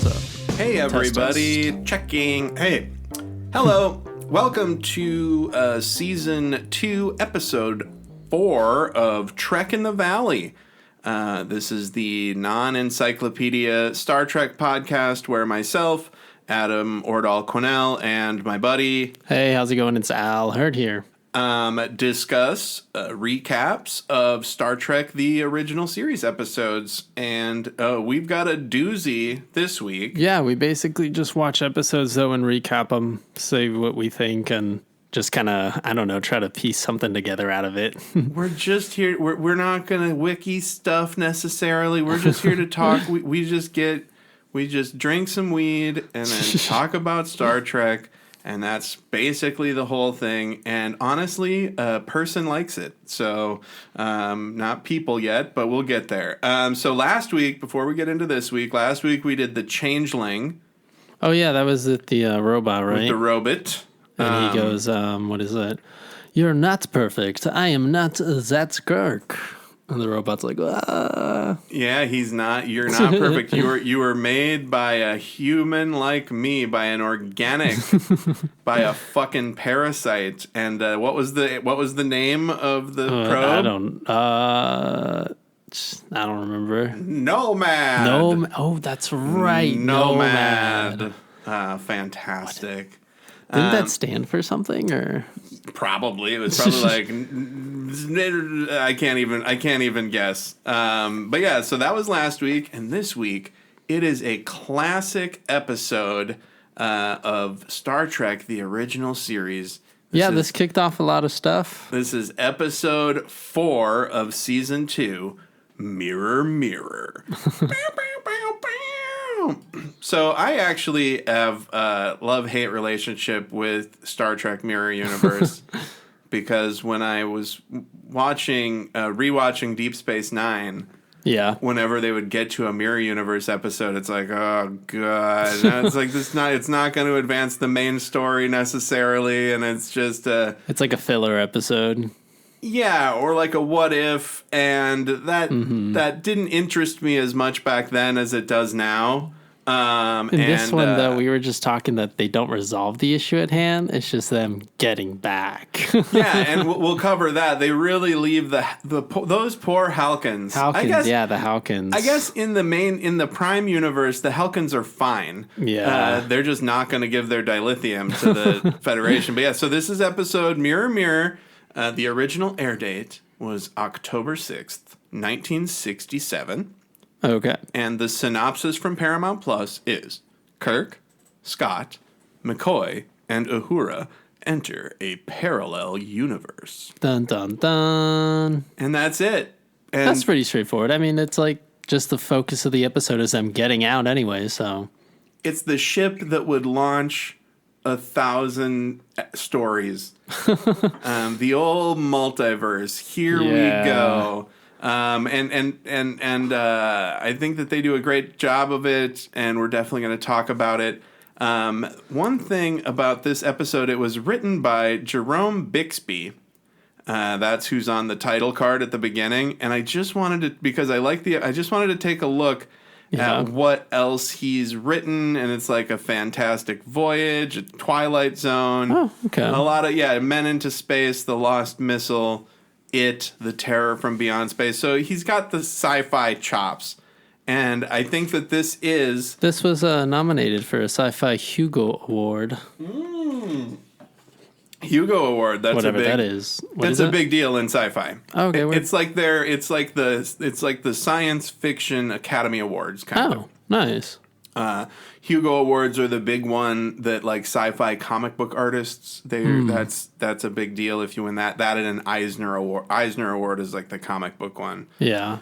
up? Hey, everybody. Test. Checking. Hey. Hello. Welcome to Season 2, Episode 4 of Trek in the Valley. This is the non-encyclopedia Star Trek podcast where myself, Adam Ordal-Quinnell, and my buddy... Hey, how's it going? It's Al Hirt here. Discuss recaps of Star Trek the original series episodes, and we've got a doozy this week. Yeah, we basically just watch episodes though and recap them, say what we think, and just kind of, I don't know, try to piece something together out of it. We're just here. We're not gonna wiki stuff necessarily. We're just here to talk. We just drink some weed and then talk about Star Trek. And that's basically the whole thing. And honestly, a person likes it. So, not people yet, but we'll get there. So last week, before we get into this week, last week we did the Changeling. Oh, yeah, that was the robot, right? With the robot. And he goes, what is that? You're not perfect. I am not that Kirk. And the robot's like, ah. Yeah, he's not. You're not perfect. You were made by a human like me, by an organic, by a fucking parasite. And what was the name of the probe? I don't remember. Nomad. Oh, that's right. Nomad. Fantastic. Didn't that stand for something, or probably it was probably like I can't even guess. But yeah, so that was last week, and this week it is a classic episode of Star Trek: The Original Series. This kicked off a lot of stuff. This is episode 4 of season 2, Mirror, Mirror. So I actually have a love-hate relationship with Star Trek Mirror Universe because when I was rewatching Deep Space Nine, whenever they would get to a Mirror Universe episode, it's like, oh god, and it's like it's not going to advance the main story necessarily, and it's just it's like a filler episode. Yeah, or like a what if, and that didn't interest me as much back then as it does now. In this one, though, we were just talking that they don't resolve the issue at hand. It's just them getting back. Yeah, and we'll cover that. They really leave those poor Halkins. The Halkins. I guess in the Prime universe, the Halkins are fine. Yeah, they're just not going to give their dilithium to the Federation. But yeah, so this is episode Mirror, Mirror. The original air date was October 6th, 1967. Okay. And the synopsis from Paramount Plus is Kirk, Scott, McCoy, and Uhura enter a parallel universe. Dun, dun, dun. And that's it. And that's pretty straightforward. I mean, it's like just the focus of the episode is them getting out anyway, so. It's the ship that would launch 1,000 stories. The old multiverse. Here we go. And I think that they do a great job of it, and we're definitely going to talk about it. One thing about this episode, it was written by Jerome Bixby. That's who's on the title card at the beginning, and I just wanted to, I just wanted to take a look at what else he's written, and it's like a Fantastic Voyage, a Twilight Zone, a lot of Men into Space, The Lost Missile, It, The Terror from Beyond Space. So he's got the sci-fi chops, and I think that this was nominated for a Sci-Fi Hugo Award. Hugo Award. That's whatever that is. That's a big deal in sci-fi. Okay, it's like the Science Fiction Academy Awards kind of. Oh, nice. Hugo Awards are the big one that like sci-fi comic book artists. That's a big deal if you win that. That and an Eisner Award. Eisner Award is like the comic book one. Yeah.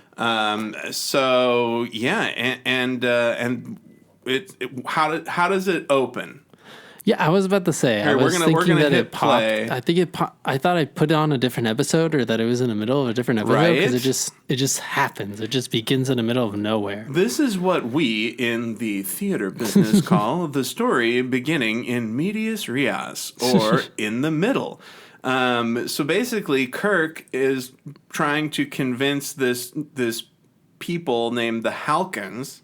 So yeah, and how does it open? Yeah, I was about to say. I was thinking that it popped. Play. I think it. I thought I put it on a different episode, or that it was in the middle of a different episode, because it just happens. It just begins in the middle of nowhere. This is what we in the theater business call the story beginning in medias res, or in the middle. So basically, Kirk is trying to convince this people named the Halkins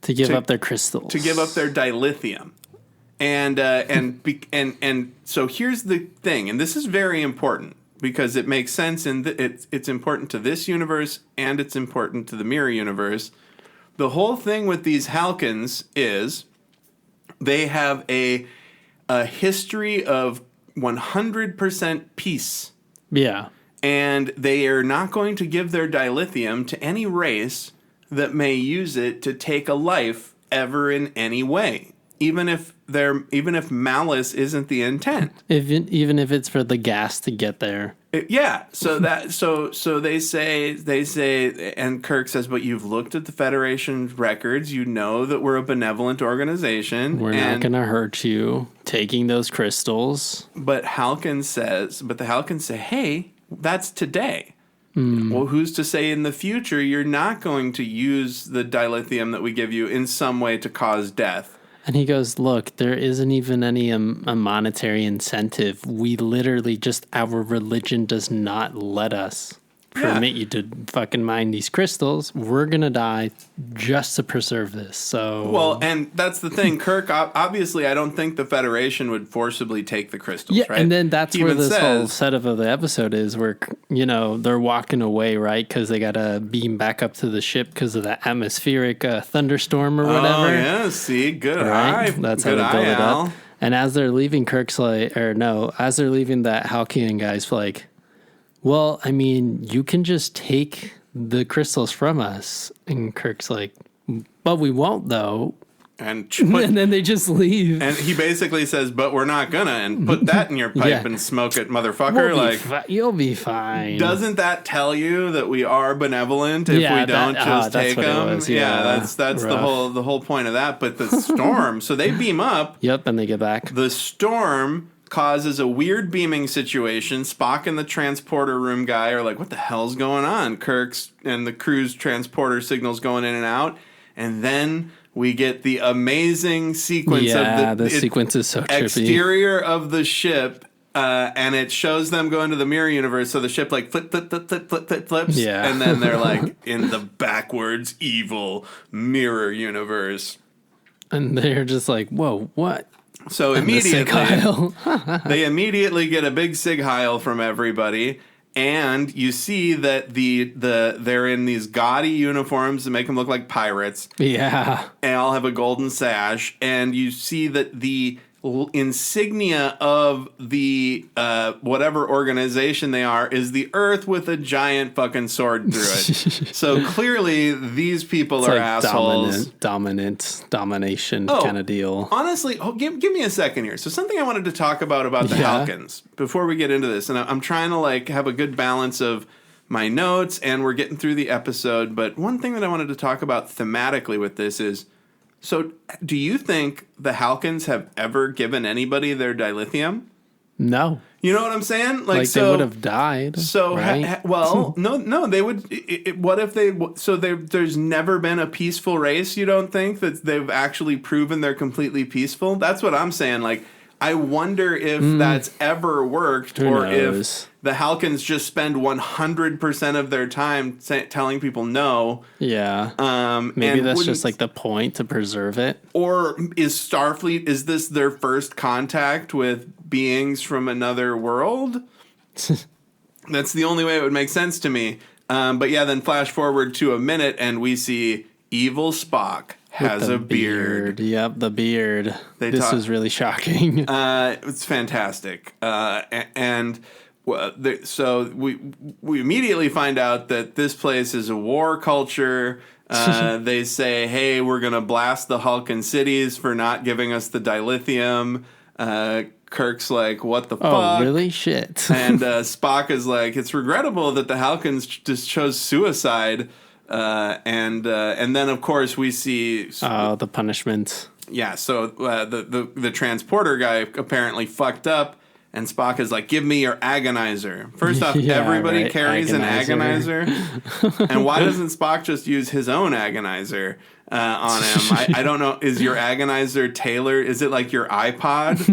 to give up their crystals, to give up their dilithium. And so here's the thing, and this is very important because it makes sense, and it's important to this universe and it's important to the Mirror universe. The whole thing with these Halkans is they have a history of 100% peace. Yeah. And they are not going to give their dilithium to any race that may use it to take a life ever in any way. Even if malice isn't the intent, even if it's for the gas to get there, so they say, and Kirk says, but you've looked at the Federation's records, you know that we're a benevolent organization. We're not going to hurt you taking those crystals. But the Halkans say, hey, that's today. Well, who's to say in the future you're not going to use the dilithium that we give you in some way to cause death? And he goes, look, there isn't even any a monetary incentive. We literally our religion does not let us permit you to fucking mine these crystals. We're going to die just to preserve this. So, well, and that's the thing. Kirk, obviously, I don't think the Federation would forcibly take the crystals, right? And then that's where this whole setup of the episode is, where, they're walking away, right? Because they got to beam back up to the ship because of the atmospheric thunderstorm or whatever. Oh, yeah. See, good right? eye. That's good how they build it Al. up. And as they're leaving, as they're leaving, that Halkian guy's like, well, I mean, you can just take the crystals from us. And Kirk's like, but we won't, though. And then they just leave. And he basically says, but we're not gonna. And put that in your pipe and smoke it, motherfucker. You'll be fine. Doesn't that tell you that we are benevolent if we don't just take them? That's the whole point of that. But the storm, so they beam up. Yep, and they get back. The storm causes a weird beaming situation. Spock and the transporter room guy are like, what the hell's going on? Kirk's and the crew's transporter signals going in and out. And then we get the amazing sequence of the sequence is so trippy. Exterior of the ship, and it shows them going to the Mirror universe. So the ship like flips. Yeah. And then they're like in the backwards evil Mirror universe. And they're just like, whoa, what? So immediately, they immediately get a big sig heil from everybody, and you see that they're in these gaudy uniforms that make them look like pirates. Yeah, and all have a golden sash, and you see that the insignia of the whatever organization they are is the Earth with a giant fucking sword through it. So clearly these people are assholes. Domination kind of deal. Honestly, give me a second here. So something I wanted to talk about the Halkans before we get into this, and I'm trying to have a good balance of my notes, and we're getting through the episode, but one thing that I wanted to talk about thematically with this is, so, do you think the Halkans have ever given anybody their dilithium? No. You know what I'm saying? They would have died. So, right? no, they would. What if they? So there's never been a peaceful race. You don't think that they've actually proven they're completely peaceful? That's what I'm saying. I wonder if that's ever worked, or if the Halkans just spend 100% of their time telling people no. Yeah. Maybe that's just the point, to preserve it. Or is Starfleet, is this their first contact with beings from another world? That's the only way it would make sense to me. But yeah, then flash forward to a minute and we see evil Spock has a beard. Yep, the beard. This was really shocking. It's fantastic. So we immediately find out that this place is a war culture. They say, hey, we're going to blast the Halkan cities for not giving us the dilithium. Kirk's like, what the fuck? Oh, really? Shit. And Spock is like, it's regrettable that the Halkans just chose suicide. And then, of course, we see... the punishment. Yeah, so the transporter guy apparently fucked up, and Spock is like, give me your agonizer. First off, everybody carries an agonizer. And why doesn't Spock just use his own agonizer on him? I don't know. Is your agonizer tailored? Is it like your iPod?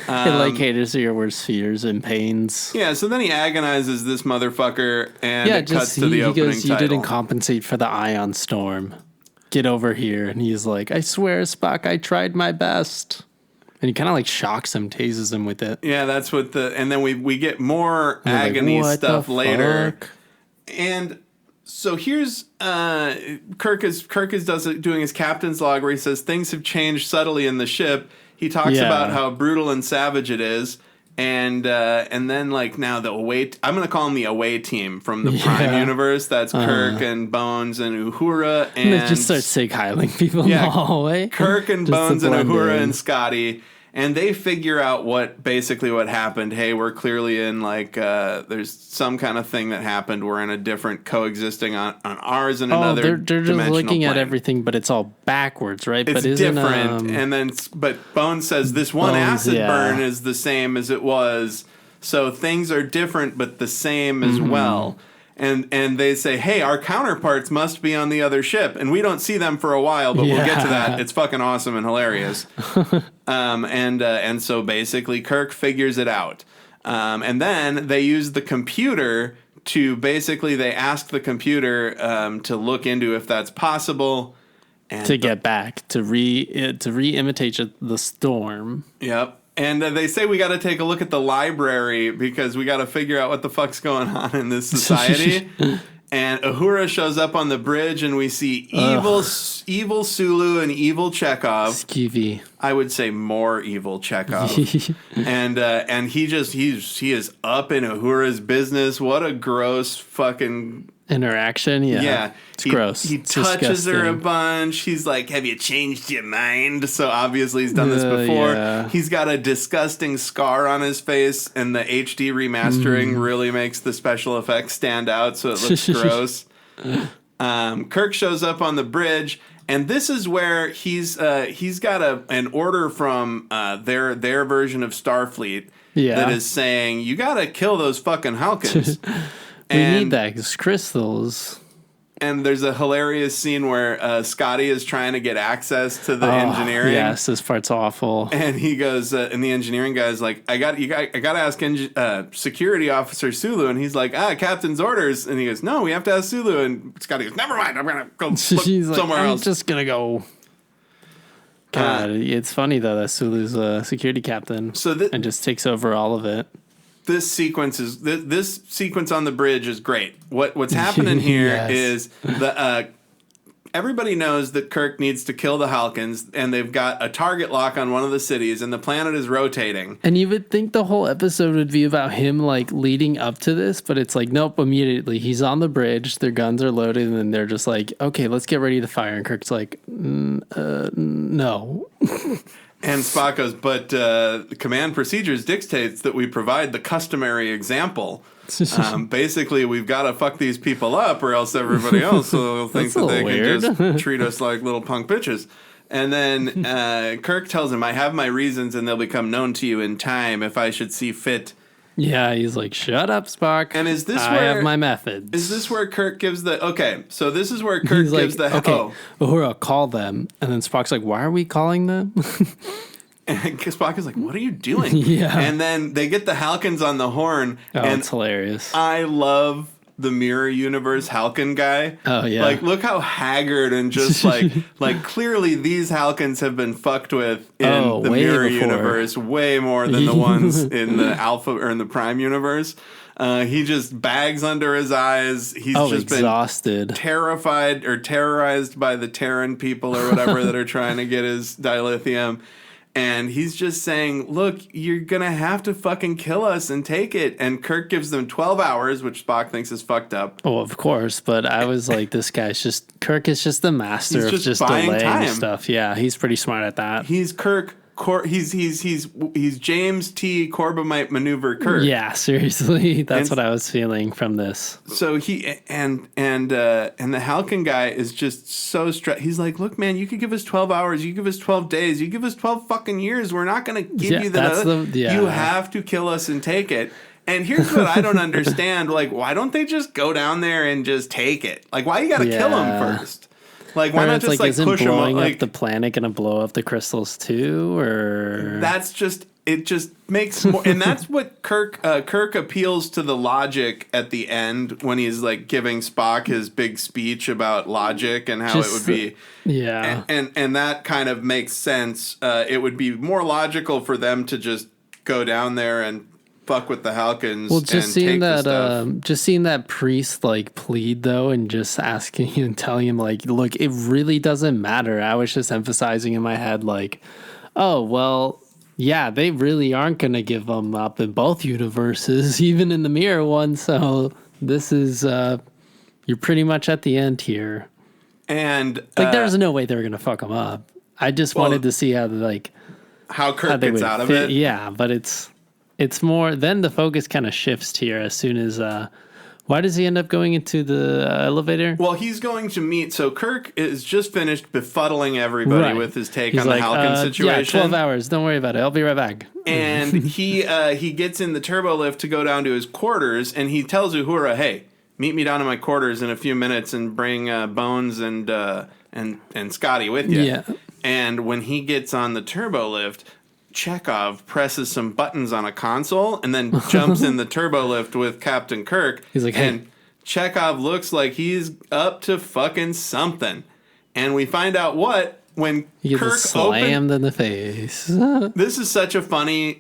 It caters to your worst fears and pains. Yeah, so then he agonizes this motherfucker, and it cuts to the opening title. You didn't compensate for the ion storm. get over here. And he's like, I swear, Spock, I tried my best. And he kind of like shocks him, tases him with it. Yeah, that's what and then we get more agony stuff later. And so here's Kirk is doing his captain's log where he says things have changed subtly in the ship. He talks about how brutal and savage it is. And then like now I'm gonna call him the away team from the Prime universe. That's Kirk and Bones and Uhura, and they just start sig-heiling people in the hallway. Kirk and Bones and Uhura and Scotty, and they figure out what happened. Hey, we're clearly in like there's some kind of thing that happened. We're in a different coexisting on ours and another. They're just looking at everything, but it's all backwards, right? It's different, and then but Bones says this one acid burn is the same as it was, so things are different but the same as well. And they say, hey, our counterparts must be on the other ship, and we don't see them for a while, but we'll get to that. It's fucking awesome and hilarious. And so basically Kirk figures it out. And then they use the computer to they ask the computer to look into if that's possible. And to get back, to re-imitate the storm. Yep. And they say we got to take a look at the library because we got to figure out what the fuck's going on in this society. And Uhura shows up on the bridge, and we see evil Sulu and evil Chekhov. Skeevy. I would say more evil Chekhov. And he is up in Uhura's business. What a gross fucking interaction. Yeah. It's gross. He touches her a bunch. He's like, have you changed your mind? So obviously he's done this before. Yeah. He's got a disgusting scar on his face, and the HD remastering really makes the special effects stand out, so it looks gross. Kirk shows up on the bridge, and this is where he's got an order from their version of Starfleet that is saying, you gotta kill those fucking Halkins. We need those crystals. And there's a hilarious scene where Scotty is trying to get access to the engineering. Yes, this part's awful. And he goes, and the engineering guy's like, I got to ask security officer Sulu. And he's like, captain's orders. And he goes, no, we have to ask Sulu. And Scotty goes, never mind, I'm gonna go look somewhere else. I'm just gonna go. God, it's funny though that Sulu's a security captain, and just takes over all of it. This sequence on the bridge is great. What's happening here is everybody knows that Kirk needs to kill the Halkins, and they've got a target lock on one of the cities, and the planet is rotating. And you would think the whole episode would be about him like leading up to this, but it's like, nope, immediately he's on the bridge, their guns are loaded, and then they're just like, okay, let's get ready to fire. And Kirk's like, no. And Spock goes, but command procedures dictates that we provide the customary example. Basically, we've got to fuck these people up, or else everybody else will think that they can just treat us like little punk bitches. And then Kirk tells him, I have my reasons, and they'll become known to you in time if I should see fit. Yeah, he's like, shut up, Spock. And is this I have my methods. Is this where Kirk gives so this is where Kirk gives Uhura, call them. And then Spock's like, why are we calling them? And Spock is like, what are you doing? Yeah. And then they get the Halkins on the horn. And it's hilarious. I love the Mirror Universe Halkin guy. Oh, yeah. Like, look how haggard and just like clearly these Halkins have been fucked with in the Mirror Universe way more than the ones in the Alpha or in the Prime Universe. He just bags under his eyes. He's just exhausted, been terrified or terrorized by the Terran people or whatever that are trying to get his dilithium. And he's just saying, look, you're going to have to fucking kill us and take it. And Kirk gives them 12 hours, which Spock thinks is fucked up. Oh, of course. But I was like, Kirk is just the master of just delaying stuff. Yeah, he's pretty smart at that. He's Kirk. He's James T. Corbomite maneuver Kirk. Yeah, seriously, that's what I was feeling from this. So he and the Halkin guy is just so stressed. He's like, "Look, man, you could give us 12 hours. You give us 12 days. You give us 12 fucking years. We're not going to give you the. You have to kill us and take it." And here's what I don't understand: like, why don't they just go down there and just take it? Like, why you got to kill him first? Like, why not just isn't push him blowing up? Up the planet going to blow up the crystals too? Or that's just it just makes more, and that's what Kirk appeals to the logic at the end when he's like giving Spock his big speech about logic and how it would be. Yeah. And that kind of makes sense. It would be more logical for them to just go down there and fuck with the Halkans. Well, just and seeing take that, just seeing that priest like plead though, and just asking and telling him like, look, it really doesn't matter. I was just emphasizing in my head like, oh well, yeah, they really aren't gonna give them up in both universes, even in the mirror one. So this is you're pretty much at the end here. And like, there's no way they were gonna fuck them up. I just wanted to see how Kirk gets out of it. Yeah, but it's more, then the focus kind of shifts here as soon as why does he end up going into the elevator? Well, he's going to meet, so Kirk is just finished befuddling everybody with his take on the Halkan situation. Yeah, 12 hours, don't worry about it, I'll be right back. And he gets in the turbo lift to go down to his quarters, and he tells Uhura, hey, meet me down in my quarters in a few minutes and bring Bones and Scotty with you. Yeah. And when he gets on the turbo lift, Chekhov presses some buttons on a console and then jumps in the turbo lift with Captain Kirk. He's like, hey. And Chekhov looks like he's up to fucking something. And we find out what when he gets Kirk slammed in the face. This is such a funny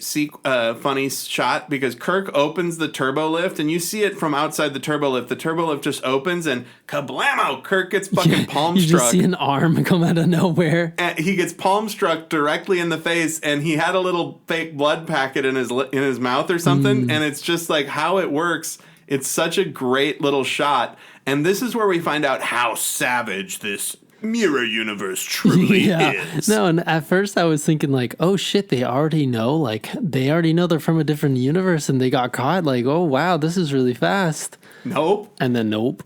shot because Kirk opens the turbo lift and you see it from outside the turbo lift. The turbo lift just opens and kablamo! Kirk gets fucking palm struck. You just see an arm come out of nowhere. And he gets palm struck directly in the face, and he had a little fake blood packet in his mouth or something. And it's just like how it works. It's such a great little shot. And this is where we find out how savage this mirror universe truly is. No, and at first I was thinking like, oh shit, they already know they're from a different universe and they got caught. Like, oh wow, this is really fast. Nope. And then nope.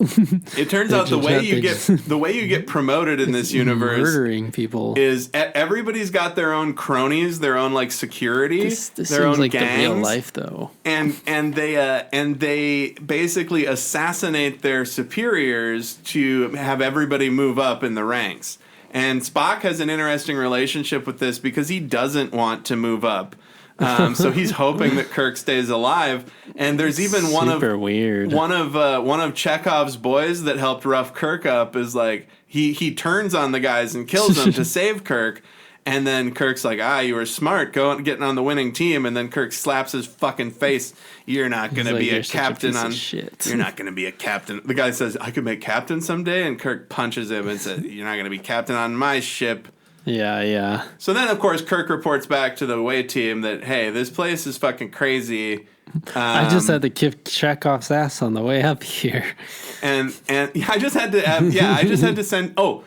It turns out the way you get promoted in this universe, murdering people, is everybody's got their own cronies, their own like security, this their seems own like gangs, the real life though. And they basically assassinate their superiors to have everybody move up in the ranks. And Spock has an interesting relationship with this because he doesn't want to move up. So he's hoping that Kirk stays alive, and there's even one of Chekhov's boys that helped rough Kirk up is like he turns on the guys and kills them to save Kirk, and then Kirk's like, you were smart, getting on the winning team, and then Kirk slaps his fucking face. You're not gonna be a captain on shit. You're not gonna be a captain. The guy says, I could make captain someday, and Kirk punches him and says, you're not gonna be captain on my ship. Yeah. So then, of course, Kirk reports back to the away team that, hey, this place is fucking crazy. I just had to kick Chekhov's ass on the way up here. And I just had to send. Oh,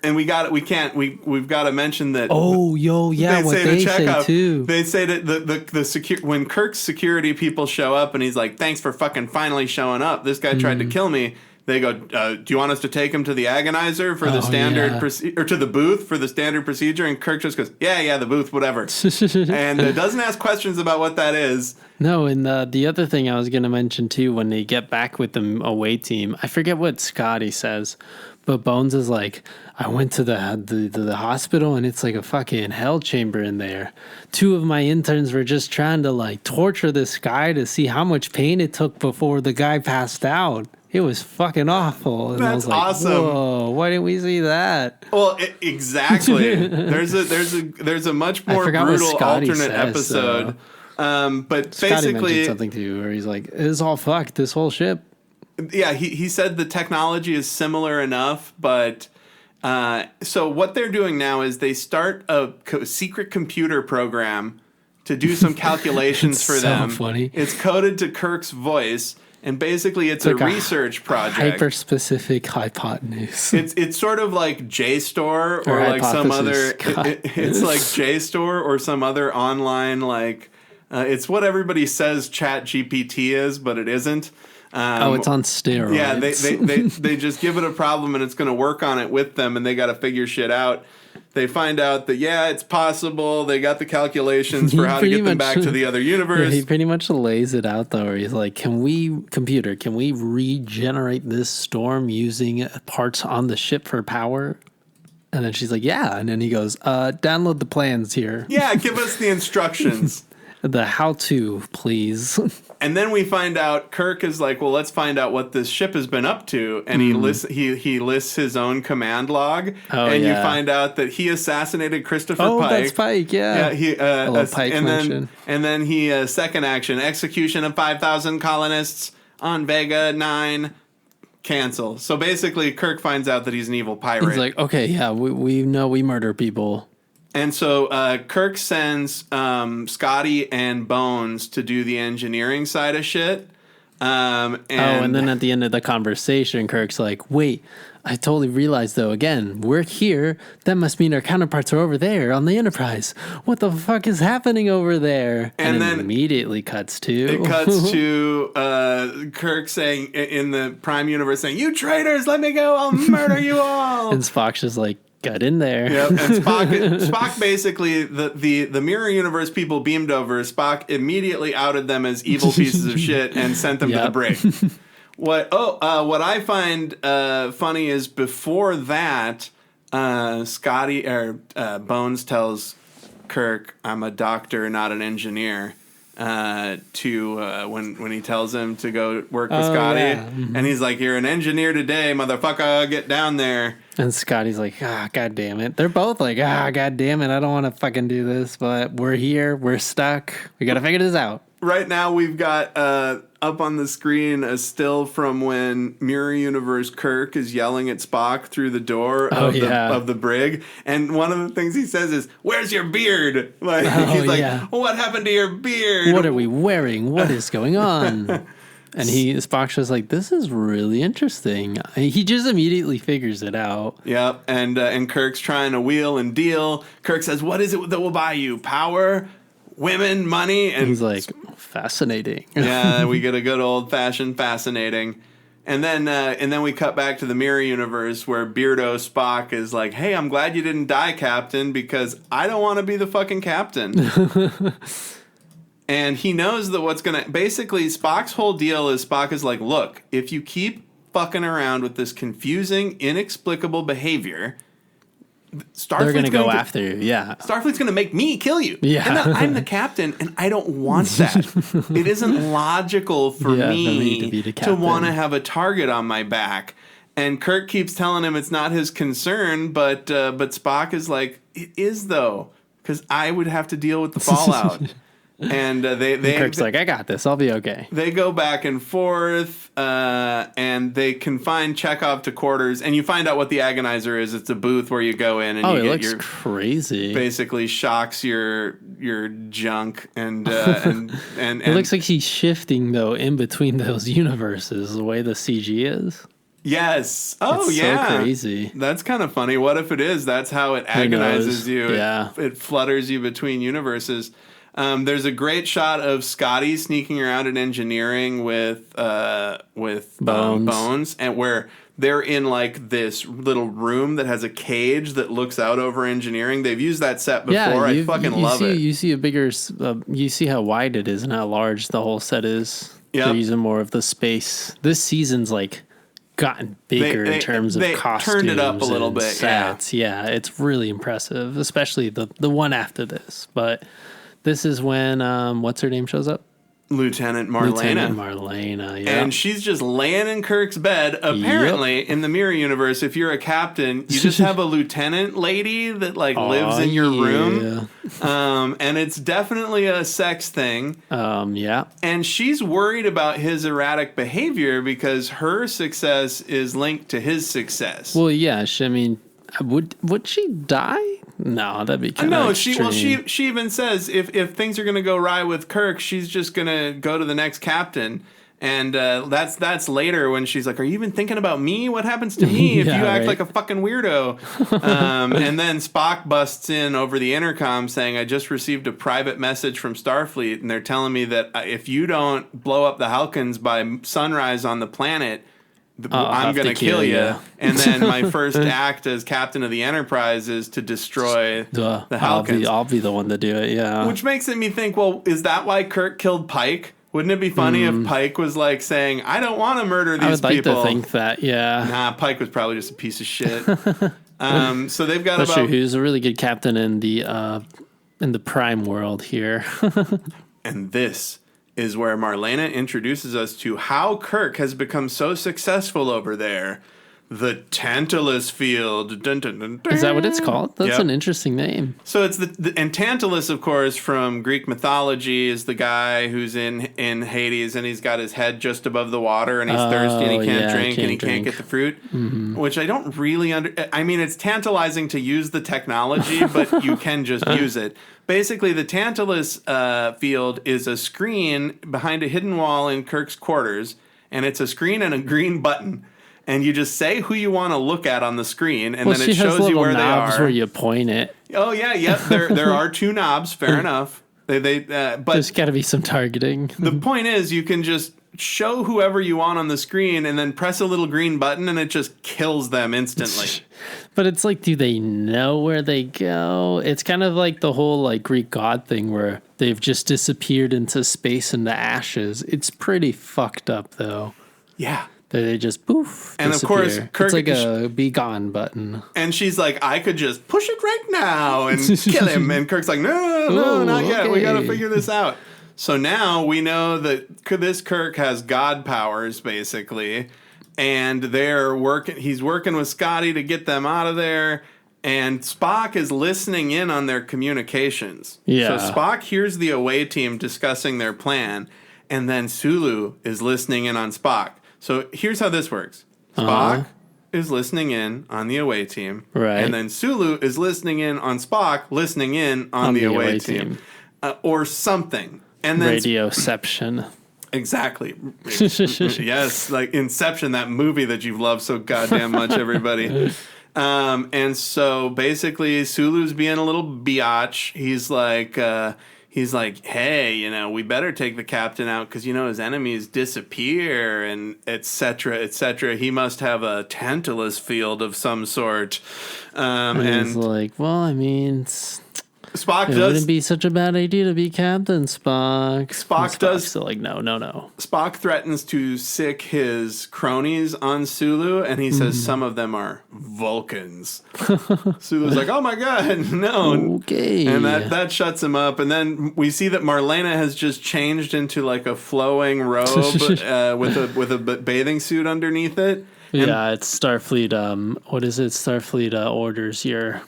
and we've got to mention that. Oh, they say too. They say that when Kirk's security people show up and he's like, thanks for fucking finally showing up. This guy tried to kill me. They go, do you want us to take him to the agonizer for the standard or to the booth for the standard procedure? And Kirk just goes, yeah, the booth, whatever. And doesn't ask questions about what that is. No, and the other thing I was going to mention too, when they get back with the away team, I forget what Scotty says, but Bones is like, I went to the hospital and it's like a fucking hell chamber in there. 2 of my interns were just trying to like torture this guy to see how much pain it took before the guy passed out. It was fucking awful. And That's I was like, awesome. Whoa, why didn't we see that? Well, exactly. There's a much more brutal alternate episode. But Scotty basically mentioned something to you where he's like, it's all fucked, this whole ship. Yeah, he said the technology is similar enough, but so what they're doing now is they start a secret computer program to do some calculations for them. Funny. It's coded to Kirk's voice. And basically, it's a research project. Hyper-specific hypotenuse. It's sort of like JSTOR or like some other. It's like JSTOR or some other online like. It's what everybody says ChatGPT is, but it isn't. It's on steroids. Yeah, they just give it a problem and it's going to work on it with them, and they got to figure shit out. They find out that, it's possible. They got the calculations for how to get them back to the other universe. Yeah, he pretty much lays it out, though, where he's like, can we regenerate this storm using parts on the ship for power? And then she's like, yeah. And then he goes, download the plans here. Yeah, give us the instructions. The how-to, please. And then we find out Kirk is like, well, let's find out what this ship has been up to. And he lists his own command log. Oh, and yeah. you find out that he assassinated Christopher Oh, Pike. that's Pike, yeah. Yeah, a little Pike mention. And then he, second action, execution of 5,000 colonists on Vega 9. Cancel. So basically, Kirk finds out that he's an evil pirate. He's like, okay, yeah, we know we murder people. And so Kirk sends Scotty and Bones to do the engineering side of shit. And then at the end of the conversation, Kirk's like, wait, I totally realized, though, again, we're here. That must mean our counterparts are over there on the Enterprise. What the fuck is happening over there? And then immediately cuts to... It cuts to Kirk saying, in the Prime Universe, saying, you traitors, let me go, I'll murder you all. And Spock's just like, got in there. Yep, and Spock basically, the Mirror Universe people beamed over. Spock immediately outed them as evil pieces of shit and sent them to the brig. What I find funny is before that, Scotty or Bones tells Kirk, "I'm a doctor, not an engineer." When he tells him to go work with Scotty, and he's like, "You're an engineer today, motherfucker. Get down there." And Scotty's like, god damn it. They're both like, god damn it. I don't want to fucking do this, but we're here. We're stuck. We got to figure this out. Right now, we've got up on the screen a still from when Mirror Universe Kirk is yelling at Spock through the door of the brig, and one of the things he says is, "Where's your beard?" Like he's like, "What happened to your beard? What are we wearing? What is going on?" And Spock's just like, "This is really interesting." He just immediately figures it out. Yep, and Kirk's trying to wheel and deal. Kirk says, "What is it that will buy you? Power? Women, money?" And he's like, fascinating. Yeah, we get a good old fashioned fascinating. And then we cut back to the Mirror Universe where Beardo Spock is like, "Hey, I'm glad you didn't die, Captain, because I don't want to be the fucking captain." And he knows that basically Spock's whole deal is Spock is like, "Look, if you keep fucking around with this confusing, inexplicable behavior, they're going to go after you." Yeah. Starfleet's going to make me kill you. Yeah. And I'm the captain, and I don't want that. It isn't logical for me to want to have a target on my back. And Kirk keeps telling him it's not his concern, but Spock is like, "It is, though, because I would have to deal with the fallout." And Kirk's like, "I got this. I'll be okay." They go back and forth, and they confine Chekhov to quarters. And you find out what the agonizer is. It's a booth where you go in and you get your crazy. Basically, shocks your junk, and it looks like he's shifting though in between those universes. The way the CG is. Yes. Oh, it's yeah. So crazy. That's kind of funny. What if it is? That's how it agonizes you. Yeah. It flutters you between universes. There's a great shot of Scotty sneaking around in engineering with Bones, and where they're in like this little room that has a cage that looks out over engineering. They've used that set before. Yeah, I fucking love it. You see a bigger, you see how wide it is and how large the whole set is. Yep. They're using more of the space. This season's like gotten bigger in terms of costumes. Turned it up a little bit. Sets. Yeah, it's really impressive, especially the one after this, but. This is when, what's her name shows up? Lieutenant Marlena, yeah. And she's just laying in Kirk's bed. Apparently, in the Mirror Universe, if you're a captain, you just have a lieutenant lady that lives in your room. And it's definitely a sex thing. Yeah. And she's worried about his erratic behavior because her success is linked to his success. Well, yeah. Would she die? No, that'd be kind of extreme. She even says if things are going to go awry with Kirk, she's just going to go to the next captain. And that's later when she's like, "Are you even thinking about me? What happens to me if you act like a fucking weirdo?" And then Spock busts in over the intercom saying, "I just received a private message from Starfleet, and they're telling me that if you don't blow up the Halkans by sunrise on the planet, I'm going to kill you." And then my first act as captain of the Enterprise is to destroy the Halkans. I'll be the one to do it, yeah. Which makes me think, well, is that why Kirk killed Pike? Wouldn't it be funny if Pike was like saying, "I don't want to murder these people"? I would like to think that, yeah. Nah, Pike was probably just a piece of shit. So they've got He was a really good captain in the Prime world here. And this is where Marlena introduces us to how Kirk has become so successful over there. The Tantalus Field. Dun, dun, dun, dun. Is that what it's called? That's Yep. an interesting name. So it's and Tantalus, of course, from Greek mythology, is the guy who's in Hades, and he's got his head just above the water, and he's thirsty, and he can't drink, and he can't get the fruit, which I don't really I mean, it's tantalizing to use the technology, but you can just use it. Basically, the Tantalus Field is a screen behind a hidden wall in Kirk's quarters, and it's a screen and a green button. And you just say who you want to look at on the screen, and then it shows you where they are. Where you point it. Oh yeah, yep. There are 2 knobs. Fair enough. But there's got to be some targeting. The point is, you can just show whoever you want on the screen, and then press a little green button, and it just kills them instantly. But it's like, do they know where they go? It's kind of like the whole like Greek god thing where they've just disappeared into space into ashes. It's pretty fucked up, though. Yeah. They just poof. And disappear. Of course, Kirk, it's like a be gone button. And she's like, I could just push it right now and kill him. And Kirk's like, no, not yet. We got to figure this out. So now we know that this Kirk has god powers, basically. And he's working with Scotty to get them out of there. And Spock is listening in on their communications. Yeah. So Spock hears the away team discussing their plan. And then Sulu is listening in on Spock. So here's how this works. Spock is listening in on the away team. Right. And then Sulu is listening in on Spock, listening in on the away team. Or something. And then Radioception. Exactly. Yes, like Inception, that movie that you've loved so goddamn much, everybody. And so basically Sulu's being a little biatch. He's like, hey, we better take the captain out because, his enemies disappear and et cetera, et cetera. He must have a Tantalus field of some sort. And he's like, well, I mean, Spock it wouldn't be such a bad idea to be Captain Spock. Spock does. Still like, no. Spock threatens to sick his cronies on Sulu, and he says some of them are Vulcans. Sulu's like, oh my god, no. Okay. And that shuts him up. And then we see that Marlena has just changed into like a flowing robe with a bathing suit underneath it. Yeah, it's Starfleet. What is it? Starfleet orders your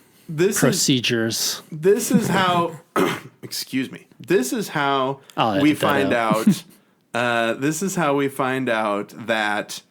procedures. This is how. Excuse me. This is how we find out. This is how we find out that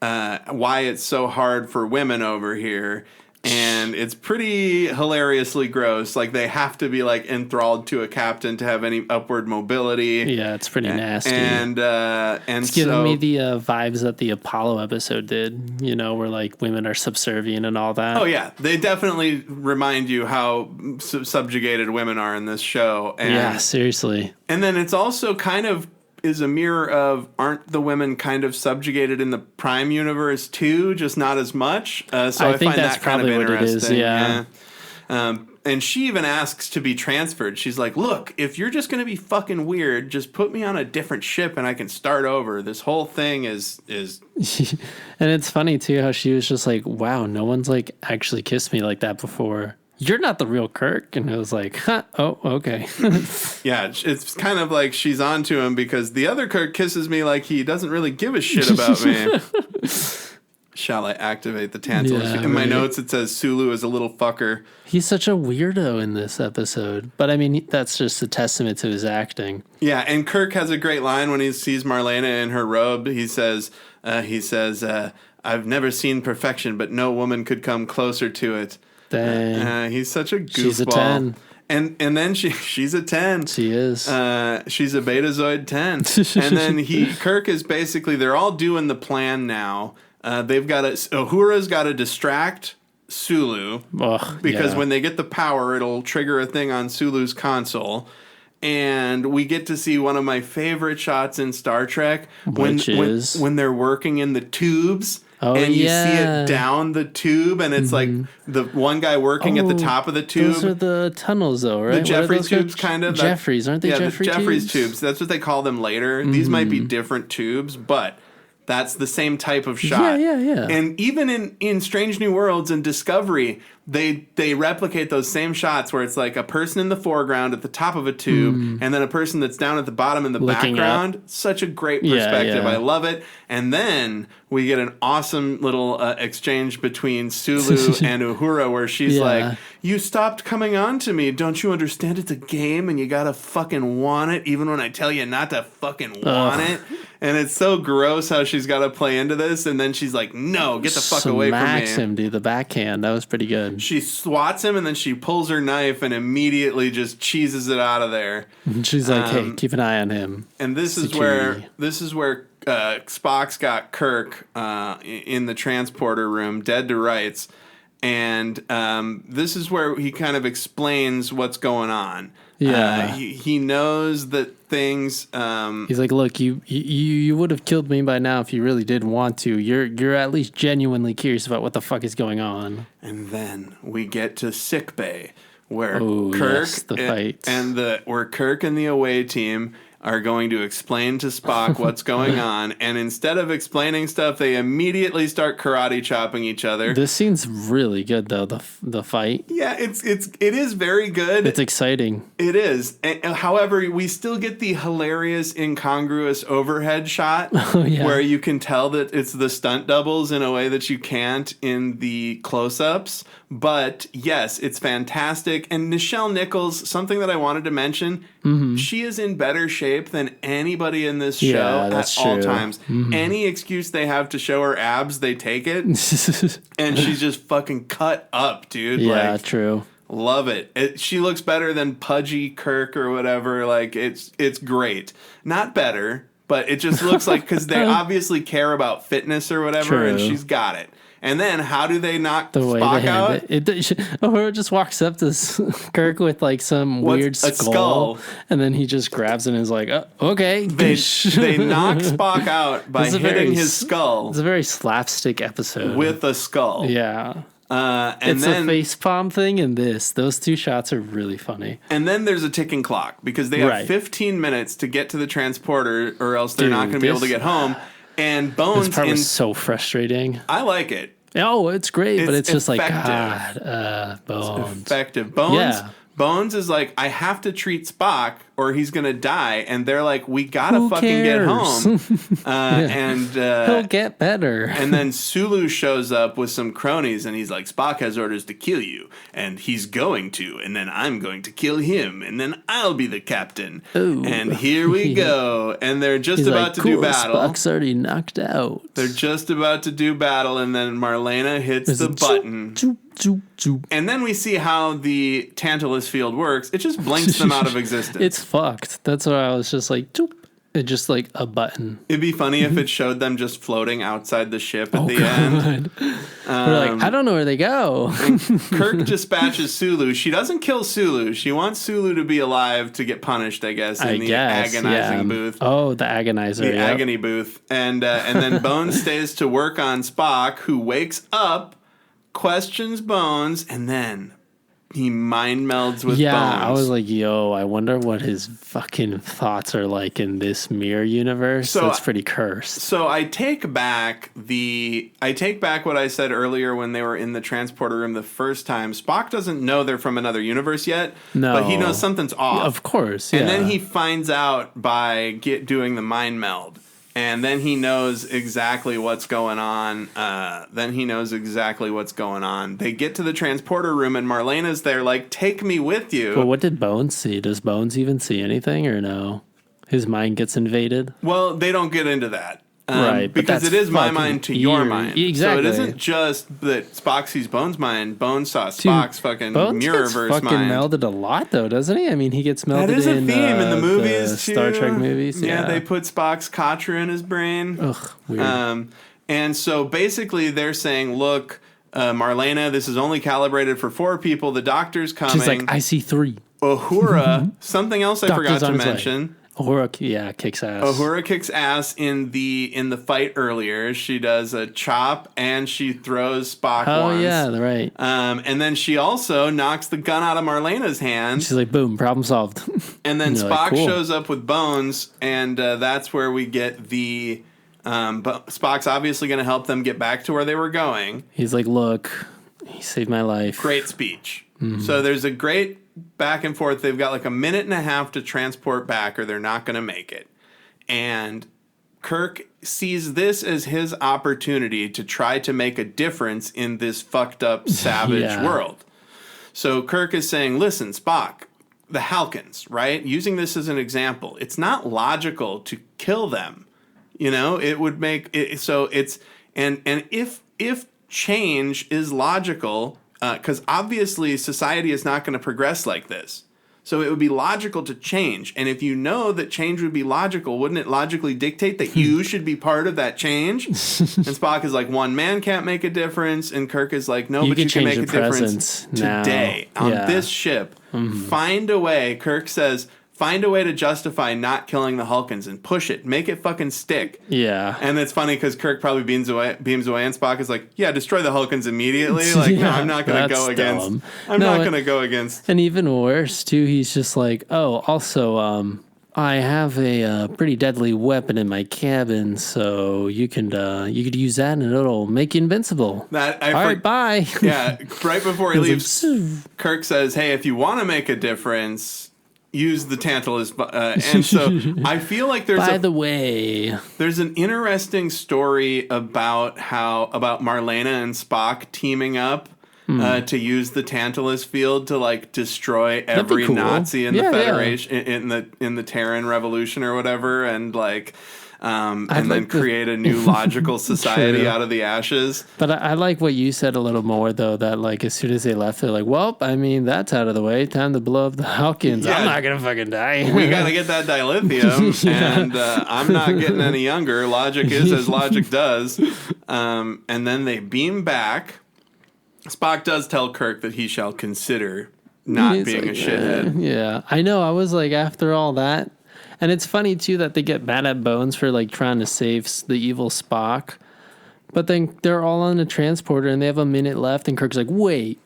why it's so hard for women over here. And it's pretty hilariously gross. Like, they have to be, like, enthralled to a captain to have any upward mobility. Yeah, it's pretty nasty. And it's giving me the vibes that the Apollo episode did, where, like, women are subservient and all that. Oh, yeah. They definitely remind you how subjugated women are in this show. And, yeah, seriously. And then it's also kind of is a mirror of, aren't the women kind of subjugated in the Prime universe too, just not as much? So I think find that's that kind of probably interesting. What it is, yeah. And she even asks to be transferred. She's like, look, if you're just going to be fucking weird, just put me on a different ship and I can start over. This whole thing is... And it's funny too how she was just like, wow, no one's like actually kissed me like that before. You're not the real Kirk. And it was like, oh, okay. Yeah, it's kind of like she's on to him because the other Kirk kisses me like he doesn't really give a shit about me. Shall I activate the Tantalus? Yeah, in my notes, it says Sulu is a little fucker. He's such a weirdo in this episode. But I mean, that's just a testament to his acting. Yeah, and Kirk has a great line when he sees Marlena in her robe. He says, I've never seen perfection, but no woman could come closer to it. Dang. He's such a goofball. She's a 10. And then she's a 10. She is. She's a Betazoid 10. And then Kirk is basically, they're all doing the plan now. They've got Uhura's got to distract Sulu because when they get the power, it'll trigger a thing on Sulu's console. And we get to see one of my favorite shots in Star Trek when they're working in the tubes. Oh, and you see it down the tube, and it's like the one guy working at the top of the tube. Those are the tunnels, though, right? The Jeffries tubes, kind of. Jeffries, aren't they Jeffries tubes? Yeah, the Jeffries tubes. That's what they call them later. These might be different tubes, but that's the same type of shot. Yeah. And even in Strange New Worlds and Discovery, they replicate those same shots where it's like a person in the foreground at the top of a tube and then a person that's down at the bottom in the Looking background. up. Such a great perspective. Yeah. I love it. And then we get an awesome little exchange between Sulu and Uhura where she's like, you stopped coming on to me. Don't you understand it's a game and you gotta fucking want it even when I tell you not to fucking want it? And it's so gross how she's got to play into this. And then she's like, no, get the fuck away from me. Smacks him, dude. The backhand. That was pretty good. She swats him and then she pulls her knife and immediately just cheeses it out of there. And she's like, hey, keep an eye on him. And this is where Spock's got Kirk in the transporter room, dead to rights. And this is where he kind of explains what's going on. Yeah. He knows that things... He's like, look, you would have killed me by now if you really did want to. You're at least genuinely curious about what the fuck is going on. And then we get to sickbay, where where Kirk and the away team are going to explain to Spock what's going on, and instead of explaining stuff, they immediately start karate chopping each other. This scene's really good, though. The fight. Yeah, it is very good. It's exciting. It is. However, we still get the hilarious, incongruous overhead shot where you can tell that it's the stunt doubles in a way that you can't in the close-ups. But yes, it's fantastic. And Nichelle Nichols, something that I wanted to mention, she is in better shape than anybody in this show at all times. Any excuse they have to show her abs, they take it. And she's just fucking cut up, dude. Yeah, like, true. Love it. She looks better than pudgy Kirk or whatever. Like, it's great. Not better, but it just looks like, because they obviously care about fitness or whatever, and she's got it. And then how do they knock Spock out? Uhura just walks up to Kirk with like some weird skull, and then he just grabs it and is like, oh, okay. They knock Spock out by hitting his skull. It's a very slapstick episode. With a skull. Yeah. And it's then, a face palm thing, and those two shots are really funny. And then there's a ticking clock, because they have 15 minutes to get to the transporter, or else they're not going to be able to get home. And Bones... This part was so frustrating. I like it. Oh, it's great, but it's just effective. Like, God, Bones. It's effective. Bones is like, I have to treat Spock or he's going to die. And they're like, we got to fucking get home. And he'll get better. And then Sulu shows up with some cronies and he's like, Spock has orders to kill you. And he's going to. And then I'm going to kill him. And then I'll be the captain. Ooh. And here we go. And they're just about to do battle. Spock's already knocked out. They're just about to do battle. And then Marlena hits the button. And then we see how the Tantalus field works. It just blinks them out of existence. It's fucked. That's why I was just like, doop. It's just like a button. It'd be funny if it showed them just floating outside the ship at the end. We're like, I don't know where they go. Kirk dispatches Sulu. She doesn't kill Sulu. She wants Sulu to be alive to get punished, I guess, in the agonizing booth. Oh, the agonizer. The agony booth. And then Bones stays to work on Spock, who wakes up, questions Bones, and then he mind melds with Bones. Yeah, I was like, yo, I wonder what his fucking thoughts are like in this mirror universe. So, that's pretty cursed. So I take back what I said earlier when they were in the transporter room the first time. Spock doesn't know they're from another universe yet. No. But he knows something's off. Of course, yeah. And then he finds out by doing the mind meld. And then he knows exactly what's going on. They get to the transporter room, and Marlena's there like, take me with you. But what did Bones see? Does Bones even see anything, or no? His mind gets invaded? Well, they don't get into that. Right. Because it is my mind to your mind. Exactly. So it isn't just that Spock sees Bones' mind. Bones saw Spock's fucking Mirror-verse mind. Bones gets fucking melded a lot, though, doesn't he? I mean, he gets melded in... That is a theme in the movies, too. Star Trek movies. Yeah, they put Spock's Katra in his brain. Ugh, weird. And so basically they're saying, look, Marlena, this is only calibrated for 4 people. The doctor's coming. She's like, I see 3. Uhura, something else I forgot to mention... Uhura, kicks ass. Uhura kicks ass in the fight earlier. She does a chop and she throws Spock once. Oh yeah, right. And then she also knocks the gun out of Marlena's hand. She's like, boom, problem solved. And then Spock shows up with Bones, and that's where we get the... Spock's obviously going to help them get back to where they were going. He's like, look, He saved my life. Great speech. So there's a great back and forth. They've got like a minute and a half to transport back or they're not going to make it. And Kirk sees this as his opportunity to try to make a difference in this fucked up savage world. So Kirk is saying, listen, Spock, the Halkans, right? Using this as an example, it's not logical to kill them. You know, it would make it so it's and if change is logical, because obviously society is not going to progress like this. So it would be logical to change. And if you know that change would be logical, wouldn't it logically dictate that you should be part of that change? And Spock is like, one man can't make a difference. And Kirk is like, no, but you can make a difference today on this ship. Find a way, Kirk says, find a way to justify not killing the Hulkans and push it. Make it fucking stick. Yeah. And it's funny because Kirk probably beams away and Spock is like, yeah, destroy the Hulkans immediately. Like, no, I'm not going to go against. I'm not going to go against. And even worse, too, he's just like, oh, also, I have a pretty deadly weapon in my cabin, so you could use that and it'll make you invincible. All right, bye. Yeah, right before he leaves, Kirk says, hey, if you want to make a difference, use the Tantalus, and so I feel like there's there's an interesting story about Marlena and Spock teaming up to use the Tantalus field to like destroy every Nazi in the Federation in the Terran Revolution or whatever, and like. And then create a new logical society out of the ashes. But I like what you said a little more, though, that like as soon as they left, they're like, well, I mean, that's out of the way. Time to blow up the Halkans. I'm not going to fucking die. We got to get that dilithium, and I'm not getting any younger. Logic is as logic does. And then they beam back. Spock does tell Kirk that he shall consider not being a shithead. Yeah, I know. I was like, after all that. And it's funny, too, that they get mad at Bones for, like, trying to save the evil Spock. But then they're all on a transporter, and they have a minute left, and Kirk's like, wait.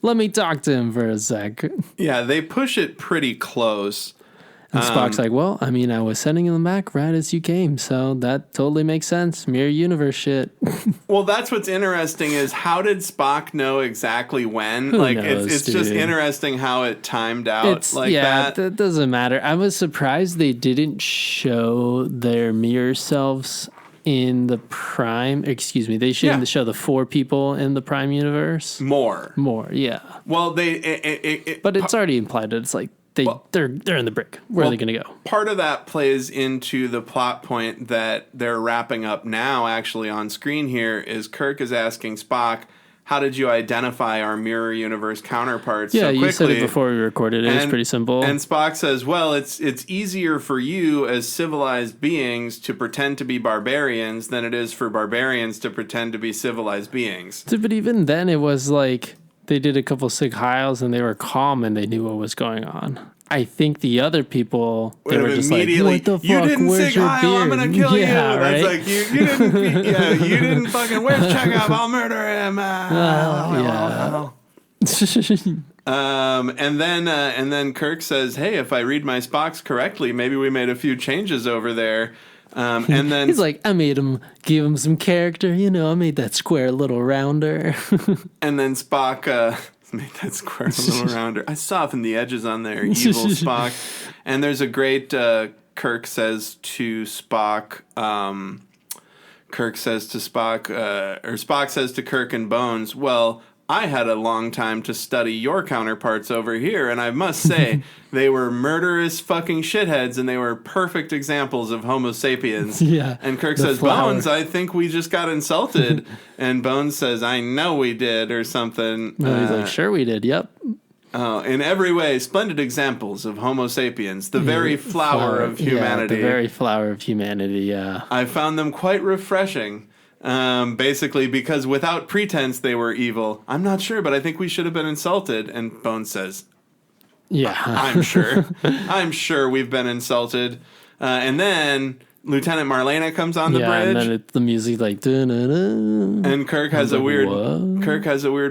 Let me talk to him for a sec. Yeah, they push it pretty close. And Spock's like, well, I mean, I was sending them back right as you came, so that totally makes sense. Mirror universe shit. Well, that's what's interesting is how did Spock know exactly when? Who knows, it's just interesting how it timed out that. That doesn't matter. I was surprised they didn't show their mirror selves in the Prime. Excuse me, they shouldn't show the 4 people in the Prime universe. More, yeah. Well, but it's already implied that it's like, they're in the brick. Where are they going to go? Part of that plays into the plot point that they're wrapping up now, actually, on screen here, is Kirk is asking Spock, how did you identify our mirror universe counterparts so quickly? Yeah, you said it before we recorded. It was pretty simple. And Spock says, well, it's easier for you as civilized beings to pretend to be barbarians than it is for barbarians to pretend to be civilized beings. But even then, it was like... They did a couple sig heils and they were calm and they knew what was going on. I think the other people, they were just like, what the fuck, you didn't where's your beard? I'm going to kill you. Right? That's like, you didn't fucking, where's Chekhov? I'll murder him. And then Kirk says, hey, if I read my Spocks correctly, maybe we made a few changes over there. And then he's like, I give him some character. You know, I made that square a little rounder. And then Spock made that square a little rounder. I softened the edges on there, evil Spock. And there's a great Kirk says to Spock. Kirk says to Spock, or Spock says to Kirk and Bones, well, I had a long time to study your counterparts over here, and I must say, they were murderous fucking shitheads, and they were perfect examples of Homo sapiens. Yeah. And Kirk says, Bones, I think we just got insulted. And Bones says, I know we did, or something. No, he's like, sure we did, yep. In every way, splendid examples of Homo sapiens, the very flower of humanity. Yeah, the very flower of humanity, yeah. I found them quite refreshing. Basically because without pretense they were evil. I'm not sure, but I think we should have been insulted. And Bones says, yeah, I'm sure. I'm sure we've been insulted. And then Lieutenant Marlena comes on the bridge. And then the music like da-na-na. And Kirk has a weird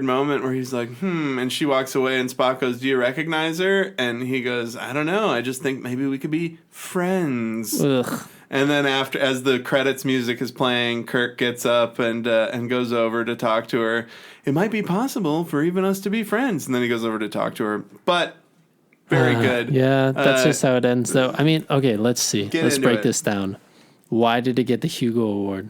moment where he's like, and she walks away and Spock goes, do you recognize her? And he goes, I don't know. I just think maybe we could be friends. Ugh. And then as the credits music is playing, Kirk gets up and goes over to talk to her. It might be possible for even us to be friends. And then he goes over to talk to her. But very good. Yeah, that's just how it ends, though. I mean, okay, let's see. Let's break this down. Why did it get the Hugo Award?